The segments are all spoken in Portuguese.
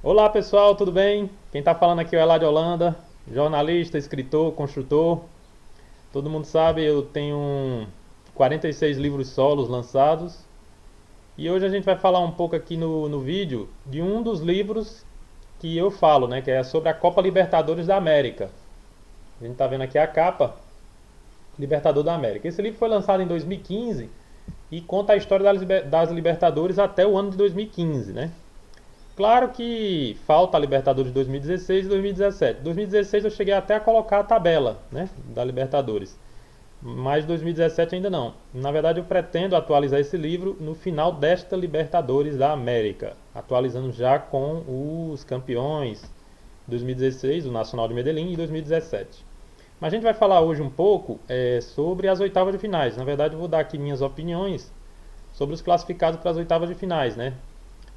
Olá pessoal, tudo bem? Quem está falando aqui é o Eladio Holanda, jornalista, escritor, construtor. Todo mundo sabe, eu tenho 46 livros solos lançados e hoje a gente vai falar um pouco aqui no vídeo de um dos livros que eu falo, né, que é sobre a Copa Libertadores da América. A gente está vendo aqui a capa, Libertador da América. Esse livro foi lançado em 2015 e conta a história das Libertadores até o ano de 2015, né? Claro que falta a Libertadores de 2016 e 2017. 2016 eu cheguei até a colocar a tabela, né, da Libertadores, mas 2017 ainda não. Na verdade, eu pretendo atualizar esse livro no final desta Libertadores da América, atualizando já com os campeões 2016, o Nacional de Medellín, e 2017. Mas a gente vai falar hoje um pouco sobre as oitavas de finais. Na verdade, eu vou dar aqui minhas opiniões sobre os classificados para as oitavas de finais, né?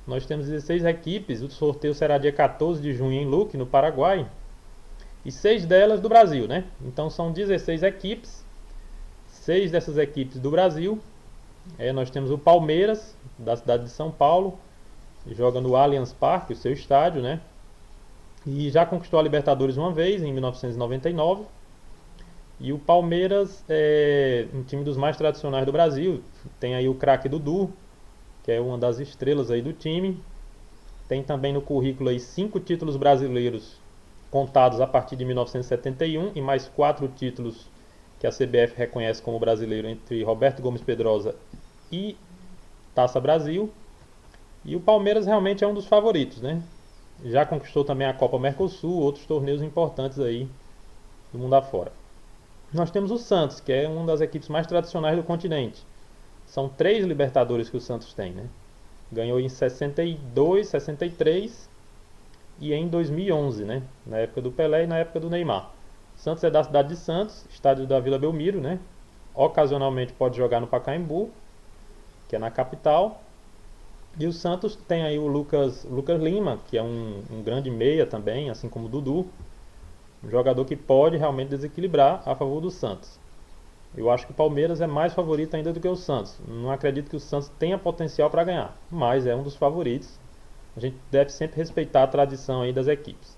Nós temos 16 equipes, o sorteio será dia 14 de junho em Luque, no Paraguai, e 6 delas do Brasil, né? Então são 16 equipes, 6 dessas equipes do Brasil. Nós temos o Palmeiras, da cidade de São Paulo, joga no Allianz Parque, o seu estádio, né? E já conquistou a Libertadores uma vez, em 1999. E o Palmeiras é um time dos mais tradicionais do Brasil. Tem aí o craque Dudu, que é uma das estrelas aí do time. Tem também no currículo aí 5 títulos brasileiros contados a partir de 1971 e mais 4 títulos que a CBF reconhece como brasileiro entre Roberto Gomes Pedrosa e Taça Brasil. E o Palmeiras realmente é um dos favoritos, né? Já conquistou também a Copa Mercosul, outros torneios importantes aí do mundo afora. Nós temos o Santos, que é uma das equipes mais tradicionais do continente. São 3 Libertadores que o Santos tem, né? Ganhou em 62, 63 e em 2011, né? Na época do Pelé e na época do Neymar. Santos é da cidade de Santos, estádio da Vila Belmiro, né? Ocasionalmente pode jogar no Pacaembu, que é na capital. E o Santos tem aí o Lucas Lima, que é um grande meia também, assim como o Dudu. Um jogador que pode realmente desequilibrar a favor do Santos. Eu acho que o Palmeiras é mais favorito ainda do que o Santos. Não acredito que o Santos tenha potencial para ganhar, mas é um dos favoritos. A gente deve sempre respeitar a tradição aí das equipes.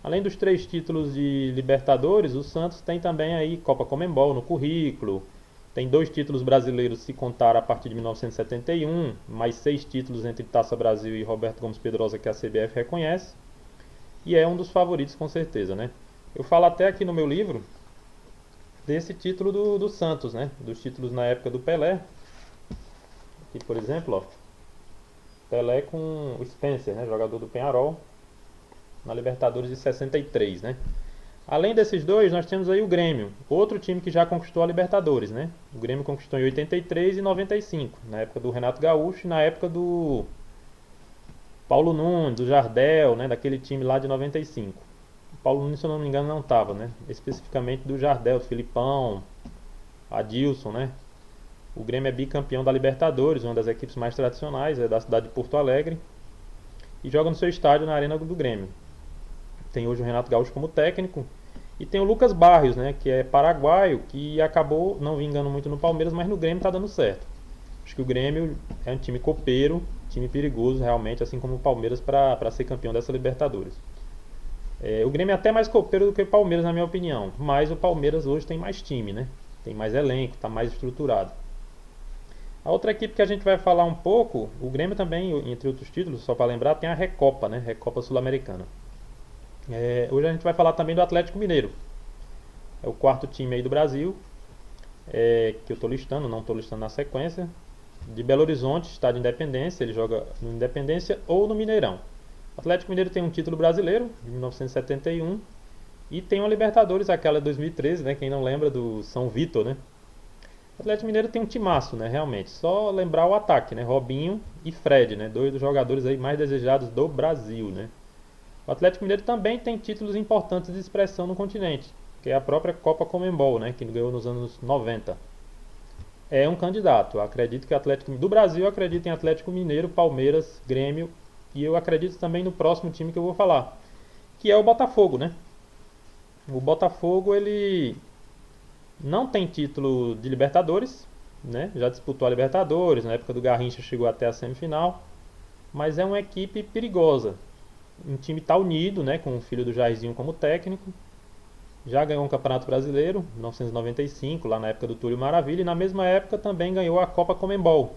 Além dos 3 títulos de Libertadores, o Santos tem também aí Copa Comembol no currículo. Tem 2 títulos brasileiros se contar a partir de 1971, mais 6 títulos entre Taça Brasil e Roberto Gomes Pedrosa que a CBF reconhece. E é um dos favoritos com certeza, né? Eu falo até aqui no meu livro desse título do Santos, né? Dos títulos na época do Pelé. Aqui, por exemplo, ó, Pelé com o Spencer, né? Jogador do Peñarol, na Libertadores de 63, né? Além desses dois, nós temos aí o Grêmio, outro time que já conquistou a Libertadores, né? O Grêmio conquistou em 83 e 95, na época do Renato Gaúcho e na época do Paulo Nunes, do Jardel, né? Daquele time lá de 95. O Paulo Nunes, se eu não me engano, não estava, né? Especificamente do Jardel, do Filipão, Adilson, né? O Grêmio é bicampeão da Libertadores, uma das equipes mais tradicionais, é da cidade de Porto Alegre, e joga no seu estádio na Arena do Grêmio. Tem hoje o Renato Gaúcho como técnico, e tem o Lucas Barrios, né, que é paraguaio, que acabou não vingando muito no Palmeiras, mas no Grêmio está dando certo. Acho que o Grêmio é um time copeiro, time perigoso realmente, assim como o Palmeiras para ser campeão dessa Libertadores. O Grêmio é até mais copeiro do que o Palmeiras, na minha opinião, mas o Palmeiras hoje tem mais time, né? Tem mais elenco, está mais estruturado. A outra equipe que a gente vai falar um pouco, o Grêmio também, entre outros títulos, só para lembrar, tem a Recopa, né? Recopa Sul-Americana. Hoje a gente vai falar também do Atlético Mineiro. É o quarto time aí do Brasil, que eu estou listando, não estou listando na sequência. De Belo Horizonte, Estádio Independência, ele joga no Independência ou no Mineirão. O Atlético Mineiro tem um título brasileiro, de 1971, e tem uma Libertadores, aquela de 2013, né? Quem não lembra do São Vitor, né? O Atlético Mineiro tem um timaço, né, realmente. Só lembrar o ataque, né, Robinho e Fred, né, 2 dos jogadores aí mais desejados do Brasil, né. O Atlético Mineiro também tem títulos importantes de expressão no continente, que é a própria Copa Comembol, né, que ganhou nos anos 90. É um candidato. Eu acredito que o Atlético do Brasil, eu acredito em Atlético Mineiro, Palmeiras, Grêmio, e eu acredito também no próximo time que eu vou falar, que é o Botafogo, né. O Botafogo, ele não tem título de Libertadores, né? Já disputou a Libertadores, na época do Garrincha chegou até a semifinal, mas é uma equipe perigosa. O time está unido, né, com o filho do Jairzinho como técnico. Já ganhou um Campeonato Brasileiro, em 1995, lá na época do Túlio Maravilha, e na mesma época também ganhou a Copa Comembol.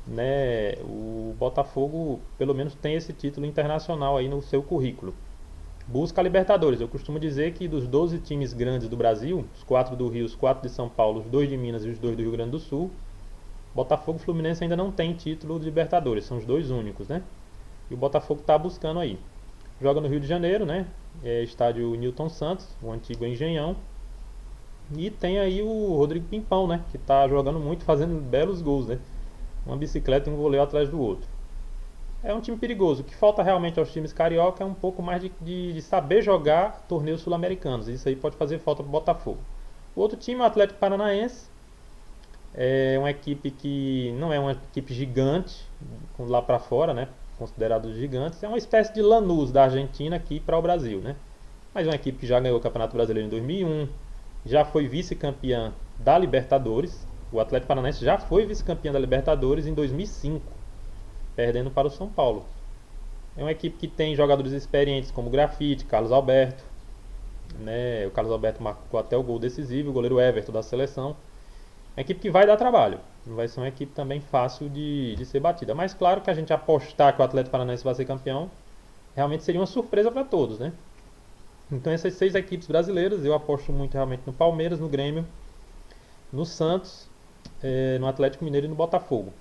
Né? O Botafogo, pelo menos, tem esse título internacional aí no seu currículo. Busca a Libertadores. Eu costumo dizer que dos 12 times grandes do Brasil, os 4 do Rio, os 4 de São Paulo, os 2 de Minas e os 2 do Rio Grande do Sul, Botafogo e Fluminense ainda não tem título de Libertadores, são os dois únicos, né? E o Botafogo está buscando aí. Joga no Rio de Janeiro, né? É estádio Newton Santos, o antigo Engenhão. E tem aí o Rodrigo Pimpão, né? Que está jogando muito, fazendo belos gols, né? Uma bicicleta e um voleio atrás do outro. É um time perigoso. O que falta realmente aos times carioca é um pouco mais de saber jogar torneios sul-americanos. Isso aí pode fazer falta para o Botafogo. O outro time, o Atlético Paranaense, é uma equipe que não é uma equipe gigante, lá para fora, né? Considerados gigantes. É uma espécie de Lanús da Argentina aqui para o Brasil, né? Mas é uma equipe que já ganhou o Campeonato Brasileiro em 2001, já foi vice-campeã da Libertadores. O Atlético Paranaense já foi vice-campeão da Libertadores em 2005, perdendo para o São Paulo. É uma equipe que tem jogadores experientes como Grafite, Carlos Alberto, né? O Carlos Alberto marcou até o gol decisivo, o goleiro Everton da seleção. É uma equipe que vai dar trabalho. Não vai ser uma equipe também fácil de ser batida. Mas claro que a gente apostar que o Atlético Paranaense vai ser campeão realmente seria uma surpresa para todos, né? Então essas 6 equipes brasileiras, eu aposto muito realmente no Palmeiras, no Grêmio, no Santos, no Atlético Mineiro e no Botafogo.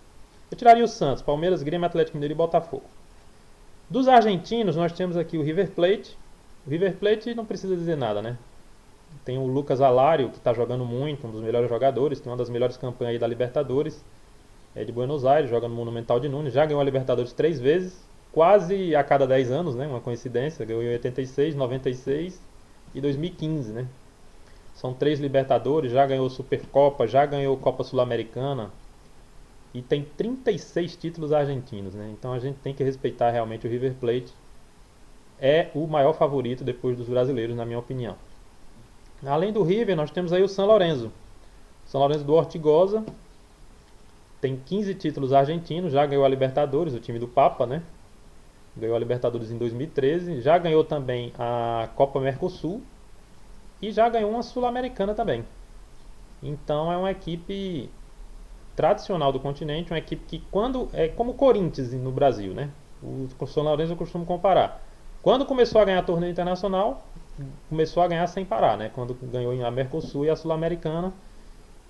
Eu tiraria o Santos, Palmeiras, Grêmio, Atlético Mineiro e Botafogo. Dos argentinos, nós temos aqui o River Plate. O River Plate não precisa dizer nada, né? Tem o Lucas Alario, que está jogando muito, um dos melhores jogadores, tem uma das melhores campanhas aí da Libertadores. É de Buenos Aires, joga no Monumental de Nunes, já ganhou a Libertadores 3 vezes, quase a cada 10 anos, né? Uma coincidência, ganhou em 86, 96 e 2015, né? São 3 Libertadores, já ganhou Supercopa, já ganhou Copa Sul-Americana e tem 36 títulos argentinos, né? Então a gente tem que respeitar realmente o River Plate. É o maior favorito depois dos brasileiros, na minha opinião. Além do River, nós temos aí o São Lourenço. São Lourenço do Ortigosa tem 15 títulos argentinos, já ganhou a Libertadores, o time do Papa, né? Ganhou a Libertadores em 2013, já ganhou também a Copa Mercosul e já ganhou uma Sul-Americana também. Então é uma equipe tradicional do continente, uma equipe que quando é como o Corinthians no Brasil, né? O São Lourenço eu costumo comparar. Quando começou a ganhar torneio internacional, começou a ganhar sem parar, né? Quando ganhou a Mercosul e a Sul-Americana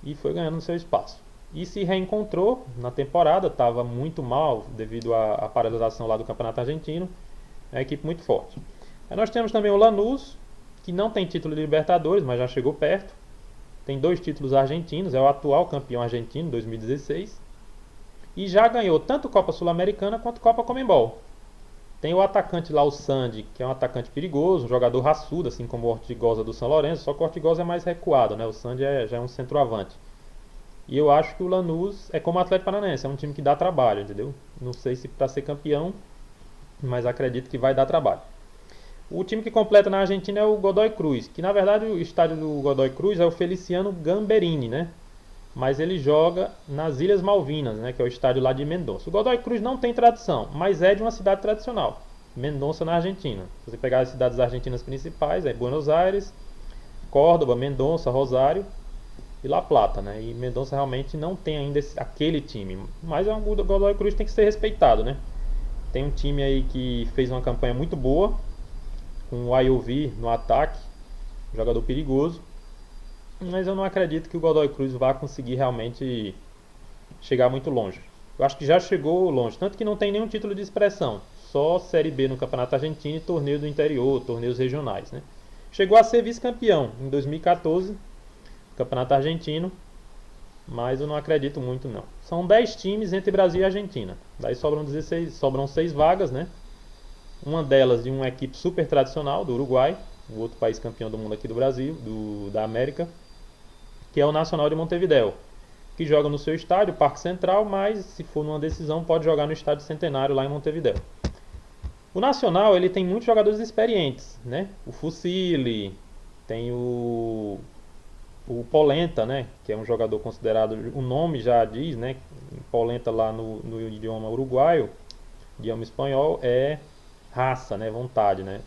e foi ganhando seu espaço. E se reencontrou na temporada, estava muito mal devido à paralisação lá do Campeonato Argentino. É uma equipe muito forte. Aí nós temos também o Lanús, que não tem título de Libertadores, mas já chegou perto. Tem 2 títulos argentinos, é o atual campeão argentino, 2016. E já ganhou tanto Copa Sul-Americana quanto Copa Comembol. Tem o atacante lá, o Sandy, que é um atacante perigoso, um jogador raçudo, assim como o Ortigosa do São Lourenço, só que o Ortigosa é mais recuado, né? O Sandy já é um centroavante. E eu acho que o Lanús é como o Atlético Paranaense, é um time que dá trabalho, entendeu? Não sei se para ser campeão, mas acredito que vai dar trabalho. O time que completa na Argentina é o Godoy Cruz, que na verdade o estádio do Godoy Cruz é o Feliciano Gamberini, né? Mas ele joga nas Ilhas Malvinas, né, que é o estádio lá de Mendoza. O Godoy Cruz não tem tradição, mas é de uma cidade tradicional, Mendoza, na Argentina. Se você pegar as cidades argentinas principais, é Buenos Aires, Córdoba, Mendoza, Rosário e La Plata, né? E Mendoza realmente não tem ainda aquele time, mas o Godoy Cruz tem que ser respeitado, né? Tem um time aí que fez uma campanha muito boa, com o Ayoví no ataque, jogador perigoso. Mas eu não acredito que o Godoy Cruz vá conseguir realmente chegar muito longe. Eu acho que já chegou longe, tanto que não tem nenhum título de expressão, só Série B no Campeonato Argentino e torneio do interior, torneios regionais, né? Chegou a ser vice-campeão em 2014, no Campeonato Argentino, mas eu não acredito muito não. São 10 times entre Brasil e Argentina, daí sobram 6 vagas, né? Uma delas de uma equipe super tradicional do Uruguai, o outro país campeão do mundo aqui do Brasil, da América, que é o Nacional de Montevidéu, que joga no seu estádio, Parque Central, mas se for numa decisão pode jogar no Estádio Centenário lá em Montevidéu. O Nacional ele tem muitos jogadores experientes, né? O Fusilli, tem o Polenta, né? Que é um jogador considerado, o nome já diz, né? Polenta lá no idioma uruguaio, idioma espanhol, é raça, né? Vontade, né?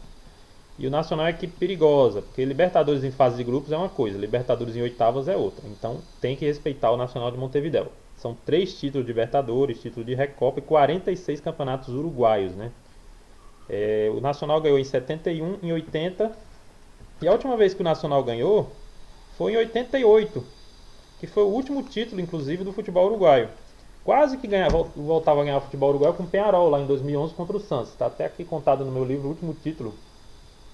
E o Nacional é uma equipe perigosa, porque Libertadores em fase de grupos é uma coisa, Libertadores em oitavas é outra. Então tem que respeitar o Nacional de Montevidéu. São 3 títulos de Libertadores, título de Recopa e 46 campeonatos uruguaios, né? O Nacional ganhou em 71, em 80, e a última vez que o Nacional ganhou foi em 88, que foi o último título, inclusive, do futebol uruguaio. Quase que voltava a ganhar o futebol uruguaio com o Peñarol lá em 2011 contra o Santos. Está até aqui contado no meu livro o último título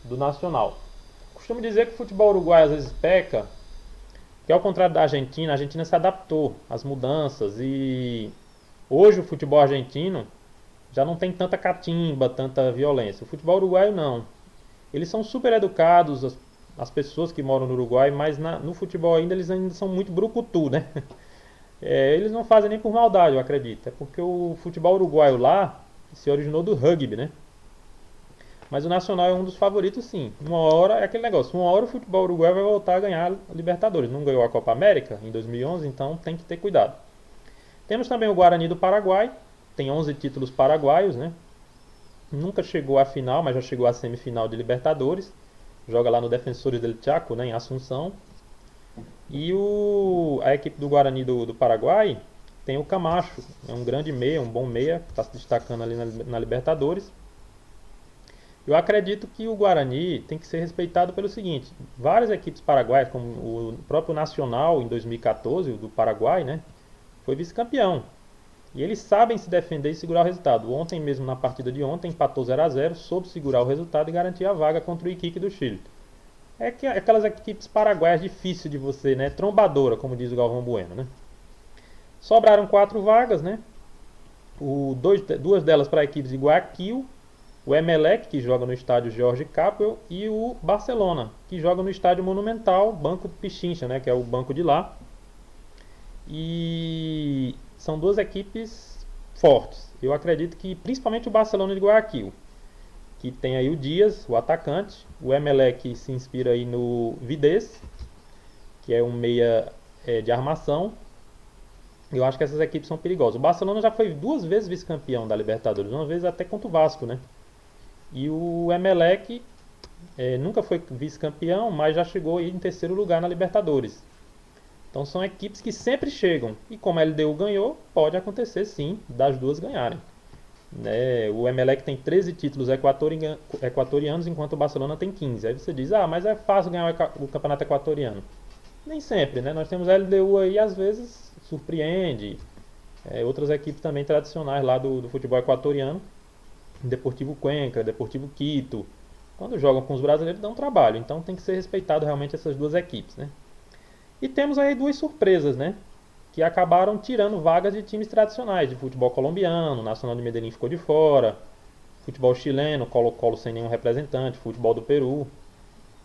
do Nacional. Costumo dizer que o futebol uruguaio às vezes peca, que ao contrário da Argentina, a Argentina se adaptou às mudanças e hoje o futebol argentino já não tem tanta catimba, tanta violência. O futebol uruguaio não. Eles são super educados, as pessoas que moram no Uruguai, mas no futebol eles ainda são muito brucutu, né? Eles não fazem nem por maldade, eu acredito. É porque o futebol uruguaio lá se originou do rugby, né? Mas o Nacional é um dos favoritos, sim. Uma hora é aquele negócio. Uma hora o futebol uruguaio vai voltar a ganhar a Libertadores. Não ganhou a Copa América em 2011, então tem que ter cuidado. Temos também o Guarani do Paraguai. Tem 11 títulos paraguaios, né? Nunca chegou à final, mas já chegou à semifinal de Libertadores. Joga lá no Defensores del Chaco, né, em Assunção. E a equipe do Guarani do Paraguai tem o Camacho. É um grande meia, um bom meia, que está se destacando ali na Libertadores. Eu acredito que o Guarani tem que ser respeitado pelo seguinte: várias equipes paraguaias, como o próprio Nacional em 2014, o do Paraguai, né, foi vice-campeão. E eles sabem se defender e segurar o resultado. Ontem mesmo, na partida de ontem, empatou 0-0, soube segurar o resultado e garantir a vaga contra o Iquique do Chile. Aquelas equipes paraguaias difíceis de você, né, trombadora, como diz o Galvão Bueno, né. Sobraram 4 vagas, né, duas delas para equipes de Guayaquil, o Emelec, que joga no estádio Jorge Capwell, e o Barcelona, que joga no estádio Monumental, Banco Pichincha, né, que é o banco de lá. E são duas equipes fortes. Eu acredito que principalmente o Barcelona de Guayaquil, que tem aí o Dias, o atacante. O Emelec se inspira aí no Videz, que é um meia de armação. Eu acho que essas equipes são perigosas. O Barcelona já foi 2 vezes vice-campeão da Libertadores, uma vez até contra o Vasco, né? E o Emelec nunca foi vice-campeão, mas já chegou aí em terceiro lugar na Libertadores. Então são equipes que sempre chegam. E como a LDU ganhou, pode acontecer sim das duas ganharem. O Emelec tem 13 títulos equatorianos, enquanto o Barcelona tem 15. Aí você diz, mas é fácil ganhar o campeonato equatoriano. Nem sempre, né? Nós temos a LDU aí, às vezes surpreende. Outras equipes também tradicionais lá do futebol equatoriano. Deportivo Cuenca, Deportivo Quito. Quando jogam com os brasileiros dão trabalho. Então tem que ser respeitado realmente essas duas equipes, né? E temos aí 2 surpresas, né? Que acabaram tirando vagas de times tradicionais, de futebol colombiano, Nacional de Medellín ficou de fora, futebol chileno, Colo-Colo sem nenhum representante, futebol do Peru.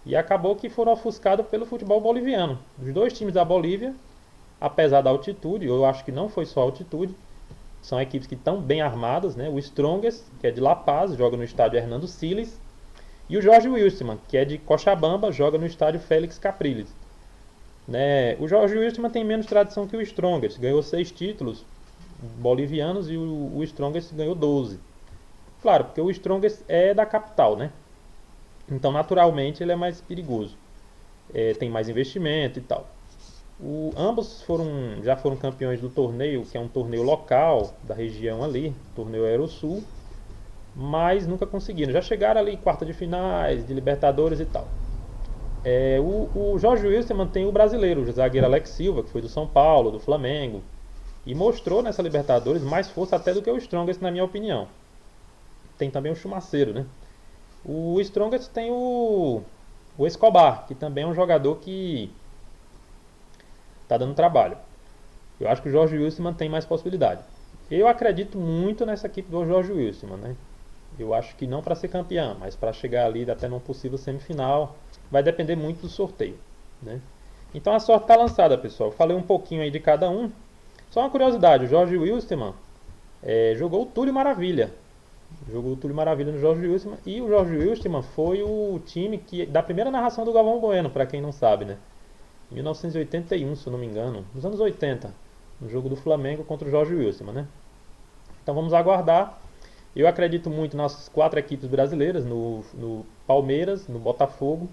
E acabou que foram ofuscados pelo futebol boliviano. Os 2 times da Bolívia, apesar da altitude, eu acho que não foi só a altitude, são equipes que estão bem armadas, né? O Strongest, que é de La Paz, joga no estádio Hernando Siles, e o Jorge Wilstermann, que é de Cochabamba, joga no estádio Félix Capriles. O Jorge Wilstermann tem menos tradição que o Strongest, ganhou 6 títulos bolivianos e o Strongest ganhou 12. Claro, porque o Strongest é da capital, né? Então, naturalmente, ele é mais perigoso. Tem mais investimento e tal. Ambos já foram campeões do torneio, que é um torneio local da região ali, torneio Aerosul, mas nunca conseguiram. Já chegaram ali em quarta de finais, de Libertadores e tal. O Jorge Wilstermann tem o brasileiro, o zagueiro Alex Silva, que foi do São Paulo, do Flamengo, e mostrou nessa Libertadores mais força até do que o Strongest, na minha opinião. Tem também o Chumaceiro, né? O Strongest tem o Escobar, que também é um jogador que tá dando trabalho. Eu acho que o Jorge Wilstermann tem mais possibilidade. Eu acredito muito nessa equipe do Jorge Wilstermann, né? Eu acho que não para ser campeão, mas para chegar ali até numa possível semifinal. Vai depender muito do sorteio, né? Então a sorte está lançada, pessoal. Eu falei um pouquinho aí de cada um. Só uma curiosidade, o Jorge Wilstermann jogou o Túlio Maravilha. Jogou o Túlio Maravilha no Jorge Wilstermann. E o Jorge Wilstermann foi o time da primeira narração do Galvão Bueno, para quem não sabe, né? Em 1981, se eu não me engano. Nos anos 80, no jogo do Flamengo contra o Jorge Wilstermann, né? Então vamos aguardar. Eu acredito muito nas 4 equipes brasileiras, no Palmeiras, no Botafogo,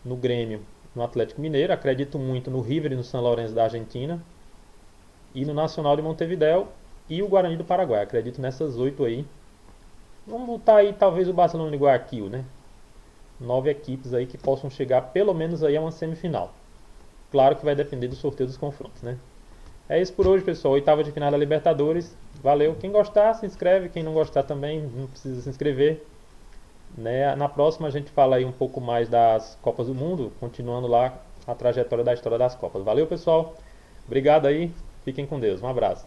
no Grêmio, no Atlético Mineiro. Acredito muito no River e no São Lourenço da Argentina. E no Nacional de Montevidéu e o Guarani do Paraguai. Acredito nessas 8 aí. Vamos botar aí talvez o Barcelona de Guayaquil, né? 9 equipes aí que possam chegar pelo menos aí a uma semifinal. Claro que vai depender do sorteio dos confrontos, né? É isso por hoje, pessoal. Oitava de final da Libertadores. Valeu. Quem gostar, se inscreve. Quem não gostar também, não precisa se inscrever. Né? Na próxima a gente fala aí um pouco mais das Copas do Mundo, continuando lá a trajetória da história das Copas. Valeu, pessoal. Obrigado aí. Fiquem com Deus. Um abraço.